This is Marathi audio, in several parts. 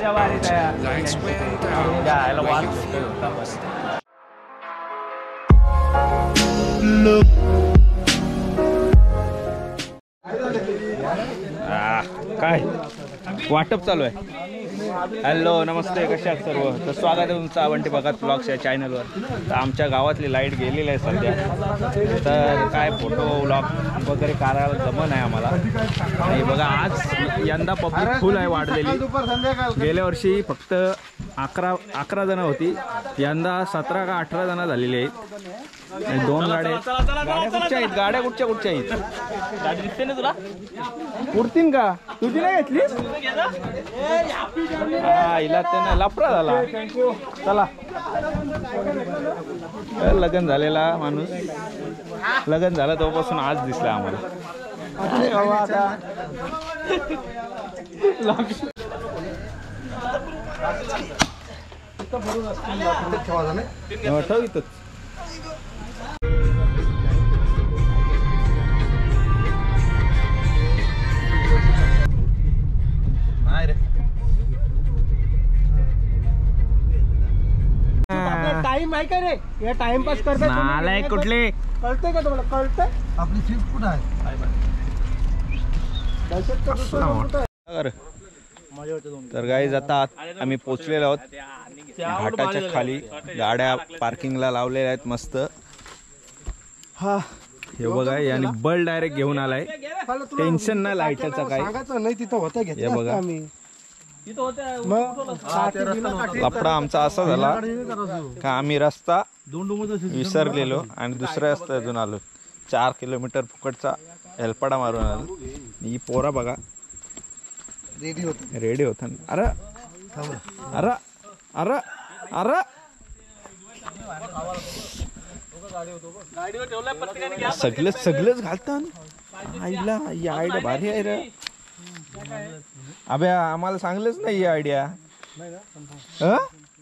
पुढच्या वारीत काय वाटप चालू आहे। हॅलो नमस्ते, कशा आहात सर्व? तर स्वागत आहे तुमचं आवंटी बघत ब्लॉग्स या चॅनलवर। तर आमच्या गावातली लाईट गेलेली आहे सध्या, तर काय फोटो व्लॉग वगैरे करायला जमत नाही आम्हाला। आणि बघा आज यंदा पब्लिक फुल आहे वाढलेली। गेल्या वर्षी फक्त 11 जण होती, यंदा 17 का 18 जण झालेली आहेत। आणि 2 गाड्या कुठच्या आहेत? गाड्या कुठच्या आहेत? गाडी दिसते ना तुला? पुरतीन का? तुझी नाही घेतली? हा, हिला त्यानं लफडा झाला। चला, लग्न झालेला माणूस, लग्न झालं तेव्हापासून आज दिसला आम्हाला। ठेव इथंच। टाइम आहे का रे? या टाइमपास करतात नालाय कुठले? कळतंय का तुम्हाला? कळतंय आपली सीट कुठं आहे? तर गाईज आता आम्ही पोचलेलो आहोत घाटाच्या खाली। गाड्या पार्किंगला लावलेल्या आहेत मस्त। हा, हे बघा, याने बल डायरेक्ट घेऊन आलाय, टेन्शन नाही लाईटचा काय। सांगायचं नाही तिथं होतं घेतलं। हे बघा, आम्ही लफडा आमचा असा झाला का आम्ही रस्ता विसरलेलो आणि दुसऱ्या रस्त्यातून आलो। 4 किलोमीटर फुकटचा हेलपाडा मारून आलो। ही पोरा बघा रेडी होता। अरे अरे अरे अरे सगळेच घालतात। आईला ही आयडिया भारी आहे रे। अबे आम्हाला सांगलंच नाही ही आयडिया।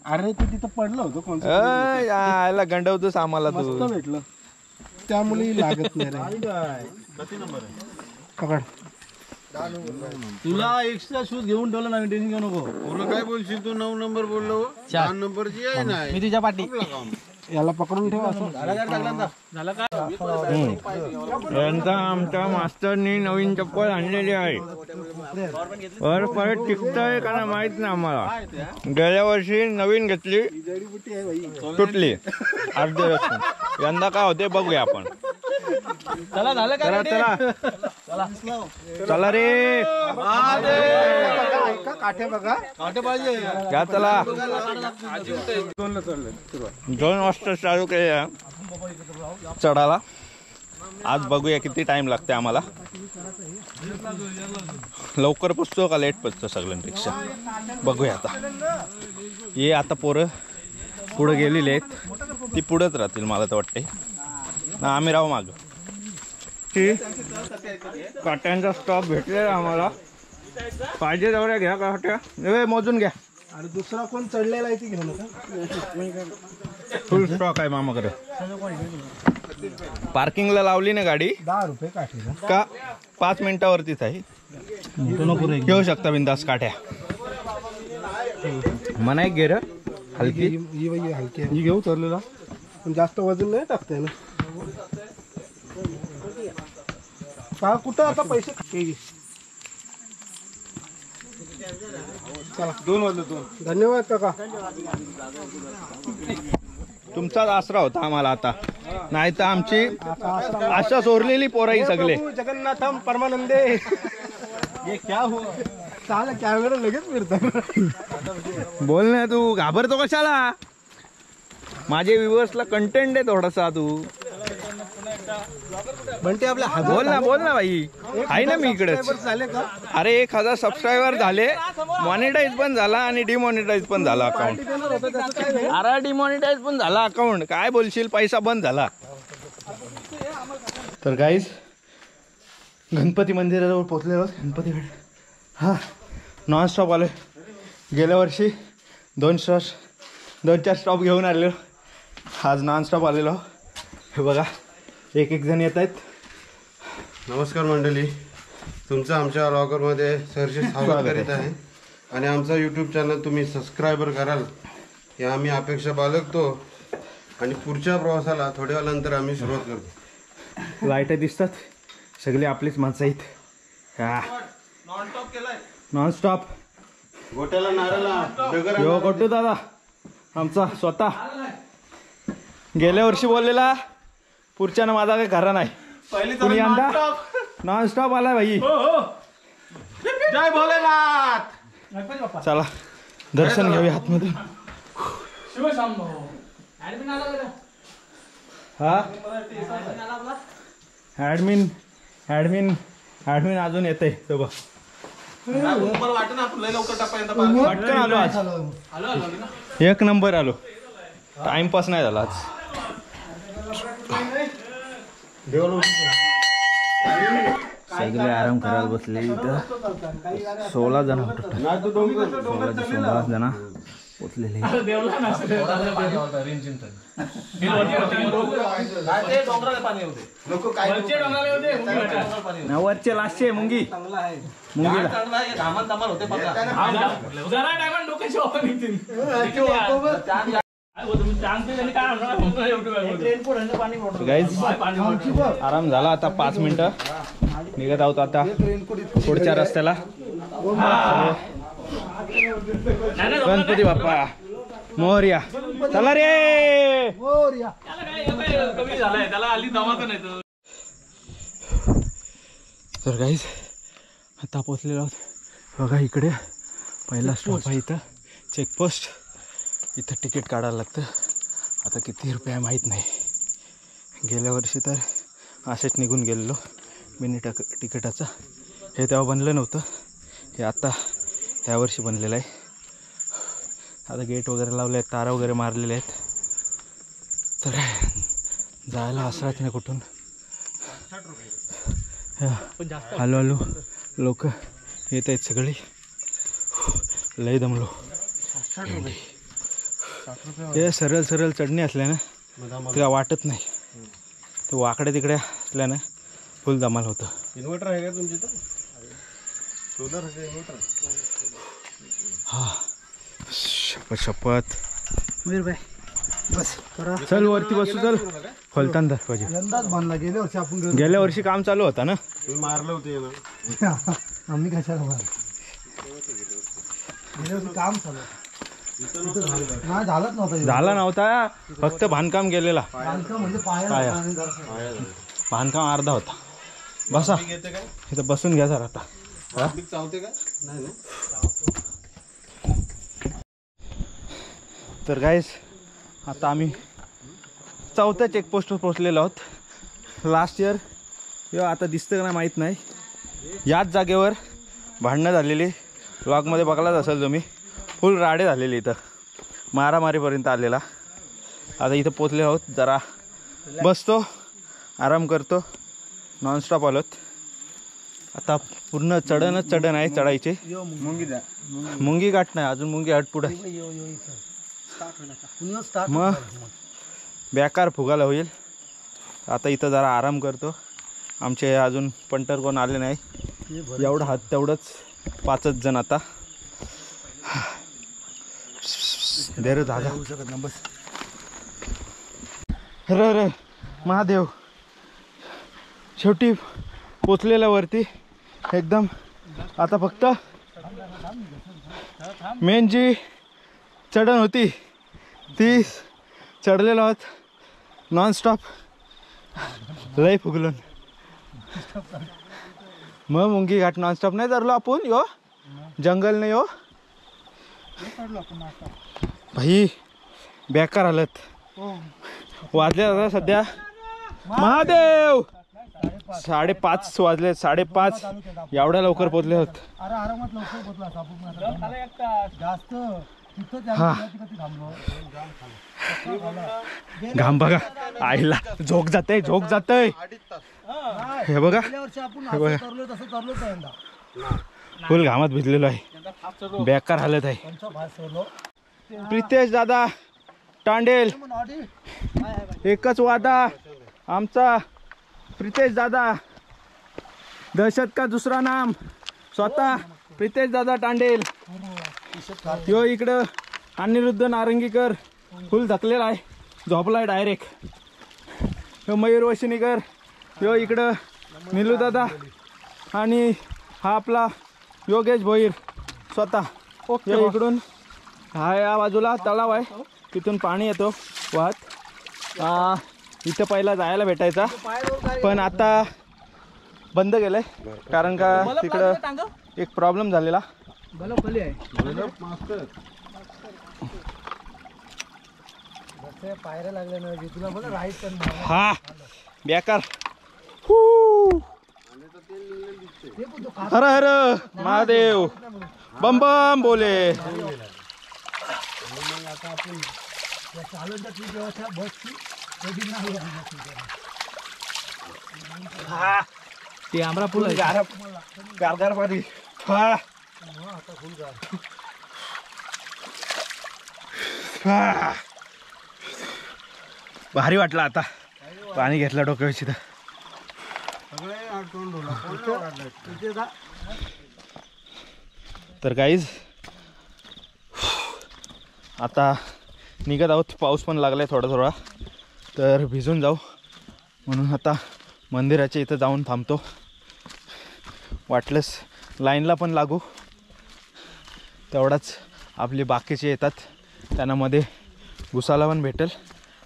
अरे तू तिथं पडलं होतं याला गंडवतोस आम्हाला तू। भेटलं त्यामुळे लागत नाही रे। पकड, तुला एक्स्ट्रा शूज घेऊन ठेवलं नाही, टेन्शन घेऊ नको। पूर्ण काय बोलशील तू? 9 नंबर बोललो, 4 नंबरची आहे ना मी तुझ्या पाठी। याला पकडून ठेव असं। झालं का? यांचा आमच्या मास्टरनी नवीन चप्पल आणलेली आहे। परत टिकतंय का नाही माहित नाही आम्हाला। गेल्या वर्षी नवीन घेतली, तुटली अर्धे रस्ते। यंदा काय होते बघूया आपण। चला, झालं का? चला रे, काठे बघा, काटे पाहिजे घ्या चला। 2 वाजता चालू केले चढाला। आज बघूया किती टाइम लागते आम्हाला। लवकर पोचतो का लेट पोचतो सगळ्यांपेक्षा, बघूया आता। ये आता पोरं पुढे गेलेली आहेत, ती पुढेच राहतील मला तर वाटते ना। आम्ही राहू माग। काट्यांचा स्टॉप भेटलेला आम्हाला, पाहिजे तेवढ्या घ्या काट्या, मोजून घ्या। आणि दुसरा कोण चढलेला आहे ती घेऊ नका, फुल स्टॉक आहे मामाकडे। पार्किंगला लावली ना गाडी, 10 रुपये काठी का 5 मिनिटावरतीच आहे। घेऊ शकता बिंदास काठ्या। मना एक गे रे हलकी, हलकी ही घेऊ चढलेला, पण जास्त वजन नाही टाकते ना। पहा कुठं आता पैसे। चला, 2 वाजले 2। धन्यवाद काका, तुमचाच आसरा होता आम्हाला आता, नाही तर आमची आशा सोरलेली पोराई सगळे। जगन्नाथम परमानंदे। ये क्या हो? चाल कॅमेरा लगेच फिरतो। बोल ना, तू घाबरतो कशाला? माझे व्ह्यूअर्सला कंटेंट आहे थोडासा, तू म्हणते आपल्या बोल ना भाई, आहे ना मी इकडेच। झाले का? अरे 1000 सबस्क्रायबर झाले, मॉनिटाईज पण झाला आणि डिमॉनिटाईज पण झाला अकाउंट। अरे डिमॉनिटाईज पण झाला अकाउंट, काय बोलशील? पैसा बंद झाला। तर गाईज गणपती मंदिराजवळ पोचलेलो आहोत। गणपतीकडे हा नॉन स्टॉप आलो। गेल्या वर्षी 2-4 स्टॉप घेऊन आलेलो, आज नॉन स्टॉप आलेलो। हे बघा, एक जण येत आहेत। नमस्कार मंडळी, तुमचं आमच्या लॉकरमध्ये सहर्ष स्वागत करीत आहे। आणि आमचा यूट्यूब चॅनल तुम्ही सबस्क्रायबर कराल या आम्ही अपेक्षा बाळगतो. आणि पुढच्या प्रवासाला थोड्या वेळानंतर आम्ही सुरुवात करतो. लाईट दिसतात सगळे आपलीच माणसं आहेत. हा नॉन स्टॉप गोट्याला नारळा यो गोटू दादा आमचा स्वतः गेल्या वर्षी बोललेला पुढच्यानं माझा काही खरा नाही. कुणी यंदा नॉन स्टॉप आलाय भाई. जय भोलेनाथ. चला दर्शन घेऊया आतमधून. हा ऍडमिन ऍडमिन ऍडमिन अजून येते तो बघ. पटकन आलो आज. एक नंबर आलो. टाइमपास नाही झाला आज. सगळे आराम करायला बसले इथं. 16 जण होत. 16 जण पोचलेले. वरचे लास्टचे मुंगी मुंगीला आराम झाला. आता 5 मिनिटं निघत आहोत आता पुढच्या रस्त्याला. गणपती बाप्पा मोरया. चला रे. तर गाईज आता पोचलेलो आहोत. बघा इकडे पहिला स्टॉप आहे इथं चेकपोस्ट. इथं तिकीट काढायला लागतं. आता किती रुपये आहे माहीत नाही. गेल्या वर्षी तर असेच निघून गेलेलो मिनी तिकिटाचं. हे तेव्हा बनलं नव्हतं. हे आता ह्या वर्षी बनलेलं आहे. आता गेट वगैरे लावले आहेत. तारा वगैरे मारलेले आहेत. तर जायला असराच नाही कुठून. हॅलो हॅलो लोक येत आहेत सगळी. लय दमलो. हे सरळ सरळ चढणी असल्यानं तिला वाटत नाही. ते वाकडे तिकडे असल्यानं फुल धमाल होतं. इन्व्हर्टर आहे का तुमच्या इथं? सोलर आहे इन्व्हर्टर? हा शपथ शपथ. बस करा. चल वरती बसू. चल फलतान पाहिजे. यंदाच बांधला. गेल्या वर्षी आपण गेल्या वर्षी काम चालू होता ना. तुम्ही मारलं होते ना. आम्ही कशाला बांधला. गेल्या वर्षी काम चालू नाही झालंच नव्हतं. झाला नव्हता. फक्त बांधकाम केलेला. बांधकाम म्हणजे पाया आणि दर्शन. बांधकाम अर्धा होता. बसा इथं बसून घ्या जरा आता. चावते का नाही. तर गाईस आता आम्ही 4थ्या चेकपोस्टवर पोहोचलेलो आहोत. लास्ट इयर किंवा आता दिसतं का नाही माहीत नाही. याच जागेवर भांडणं झालेली. ब्लॉगमध्ये बघलाच असेल तुम्ही. फुल राडे झालेले इथं. मारामारीपर्यंत आलेला. आता इथं पोचले आहोत. जरा बसतो आराम करतो. नॉनस्टॉप आलोत. आता पूर्ण चढणच चढण आहे. चढायचे मुंगी गाठ नाही अजून. मुंगी गाठ पुढे मग बेकार फुगाला होईल. आता इथं जरा आराम करतो. आमचे अजून पंटर कोण आले नाही. एवढं हात तेवढंच 5च जण. आता देर जागा बस. र महादेव शेवटी पोचलेल्या वरती एकदम. आता फक्त मेन जी चढण होती ती चढलेलो आहोत नॉनस्टॉप. लय फुगलून. मग मुंगी घाट नॉनस्टॉप नाही धरलो आपण. यो जंगल नाही हो भाई. बेकार हालत. वाजले आता सध्या महादेव 5:30 वाजले. 5:30 एवढ्या लवकर पोचले होत. आरामात लवकर पोचला. जास्त हा घाम बघा. आईला झोक जाते. झोक जातय. हे बघा हे बघा फुल घामात भिजलेलो आहे. बेकार हालत आहे. प्रितेश दादा तांडेल एकच वादा आमचा. प्रितेश दादा दहशत का दुसरा नाम स्वतः प्रितेश दादा तांडेल. यो इकडं अनिरुद्ध नारंगीकर फुल थकलेला आहे, झोपलाय डायरेक्ट. यो मयूर वशिनीकर, यो इकडं निलू दादा आणि हा आपला योगेश भोईर स्वतः. यो इकडून हा या बाजूला तलाव आहे, तिथून पाणी येतो वाहत. इथं पहिला जायला भेटायचा पण आता बंद केलंय कारण का तिकडं एक प्रॉब्लेम झालेला. हा बेकार. हर हर महादेव बम बम बोले. ते आमरा फुल गारगार पाणी. भारी वाटलं आता पाणी घेतलं डोक्यावरची. तर गाईज आता निघत आहोत. पाऊस पण लागलाय थोडा थोडा, तर भिजून जाऊ म्हणून आता मंदिराच्या इथं जाऊन थांबतो. वाटलंच लाईनला पण लागू, तेवढाच आपले बाकीचे येतात त्यांना मध्ये घुसाला पण भेटेल.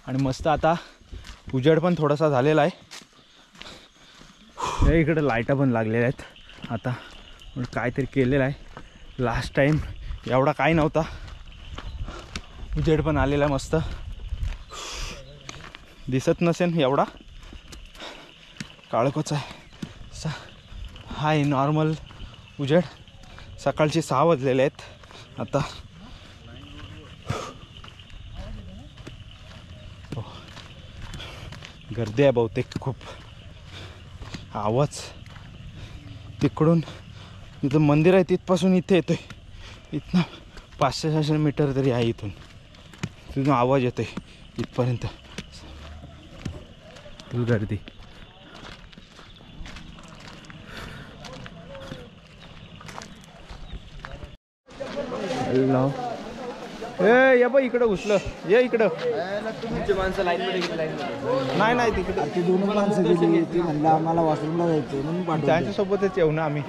आणि मस्त आता उजेड पण थोडासा झालेला आहे. इकडे लाईटा पण लागलेल्या आहेत आता. काहीतरी केलेलं आहे. लास्ट टाईम एवढा काही नव्हता, उजेड पण आलेला आहे मस्त. दिसत नसेल एवढा, काळकोच आहे. हाय नॉर्मल उजेड. सकाळचे 6 वाजलेले आहेत आता. गर्दी आहे बहुतेक खूप. आवाज तिकडून इथं मंदिर आहे तिथपासून इथे येतोय. इथनं 500-600 मीटर तरी आहे इथून. तिथून आवाज येतोय इथपर्यंत. फुल गर्दी. ए या बाई इकडं घुसलं. ये इकडं. माणसं लाईन मध्ये नाही नाही तिकडे ती 2 माणसं गेली. ती म्हणलं आम्हाला वॉशरूमला जायचं म्हणून त्यांच्यासोबतच येऊ ना आम्ही.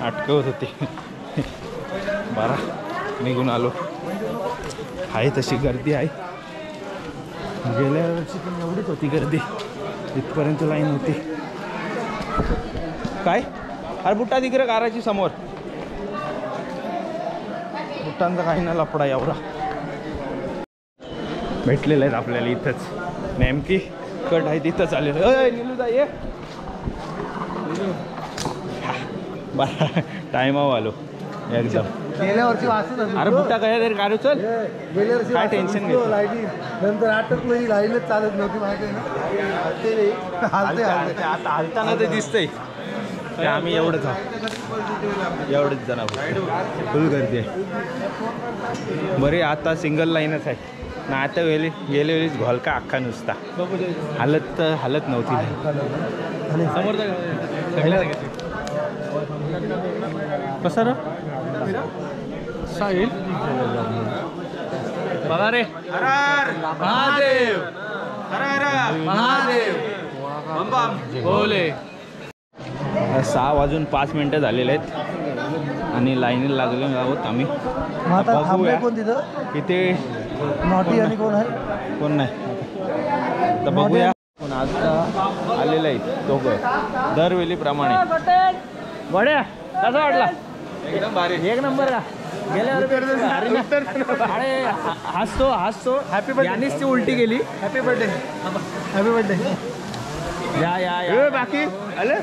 अटकवत होती. बारा निघून आलो. आहे तशी गर्दी आहे. गेल्या वर्षी पण एवढीच होती गर्दी. इथपर्यंत लाईन होती. काय अरे बुट्टा तिकडे काराची समोर. बुट्टांचा काही ना लफडा एवढा. भेटलेलं आहेत आपल्याला इथंच. नेमकी कट आहे तिथं चालेल. निलूदा ये. बरं टायमावर आलो एकदम. गेल्या वर्षी वाचत. अरे बुट्टा काय तरी काढू चल. गेल्या वर्षी काय टेन्शन घेतो. लाईनी नंतर अटकलो. ही लाईनच चालत नव्हती माहिती आहे ना. हालते आता हलताना ते दिसतंय. ते आम्ही एवढंच आहोत. एवढंच जण आहोत. फुल गर्दी आहे. बरे आता सिंगल लाईनच आहे ना. आता गेले वेळेस घोलका अख्खा नुसता हलत नव्हती. कसं रे साहिल बघा रे. महादेव महादेव बोले. 6 वाजून 5 मिनिटं झालेले आहेत आणि लाईनीला लागलेलो आहोत आम्ही. बघूया इथे नॉटी आणि कोण आहे कोण नाही. तर बघूया पण आता आलेलं आहे दोघं दरवेळीप्रमाणे. बड्या कसा वाटला. एकदम भारी. एक नंबर का. अरे हसतो हॅपी बर्थडे. यानेच ती उलटी गेली. Happy birthday. Happy birthday. या बाकी आले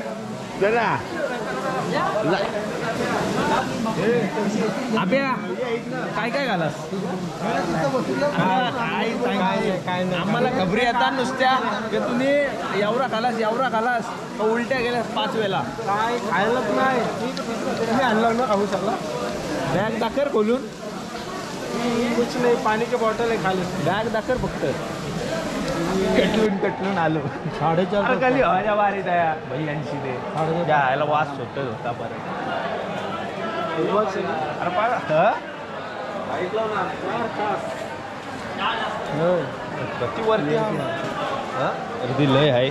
जरा. अभ्या काय काय घालास. आम्हाला खबरी येतात नुसत्या की तुम्ही एवढा खालास उलट्या गेल्यास 5 वेळा. काय खायलाच नाही. तुम्ही आणलं ना खाऊ शकला. बॅग दाखर खोलून. कुछ नाही. पाणी की बॉटल आहे खाली. बॅग दाखर फक्त. कटलून आलो. साडेचार अरे खाली हवाच्या बारीत आहे भैयांशी ते यायला वास सुटत होता परत. अरे किती वरती अर्धी लय आहे.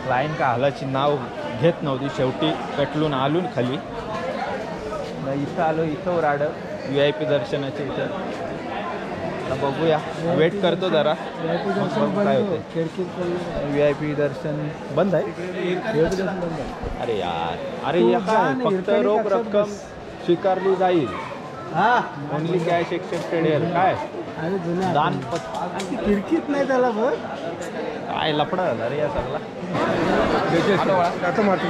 लाईन का हालाची नाव घेत नव्हती. शेवटी कटलून आलून खाली इथं आलो. इथं राड VIP दर्शनाचे इथं. आता बघूया, वेट करतो जरा काय होतं. VIP दर्शन बंद आहे. अरे यार, अरे काय फक्त रोख रक्कम स्वीकारली जाईल. ओनली कॅश एक्सेप्टेड आहे. काय दान खिडकीत नाही त्याला बघ काय लफडा झाला रे या सगळा. आता मारतो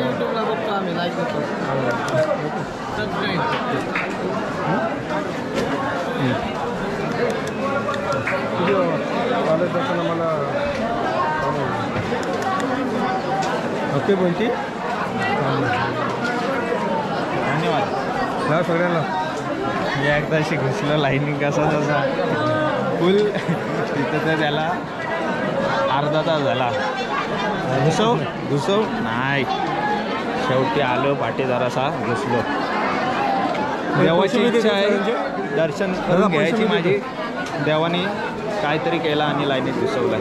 युट्यूबला बघतो आम्ही लाईक करतो. मला ओके बोलती. धन्यवाद हा सगळ्यांना. मी एकदाशी घुसलो लाईनिंग कसा तसा फुल तिथं तर त्याला अर्धा तास झाला. घुसव नाही. शेवटी आलो पाठी जरासा घुसलो. देवाची इच्छा आहे दर्शन करून घ्यायची माझी. देवाने काहीतरी केला आणि लाईनीत घुसवलं.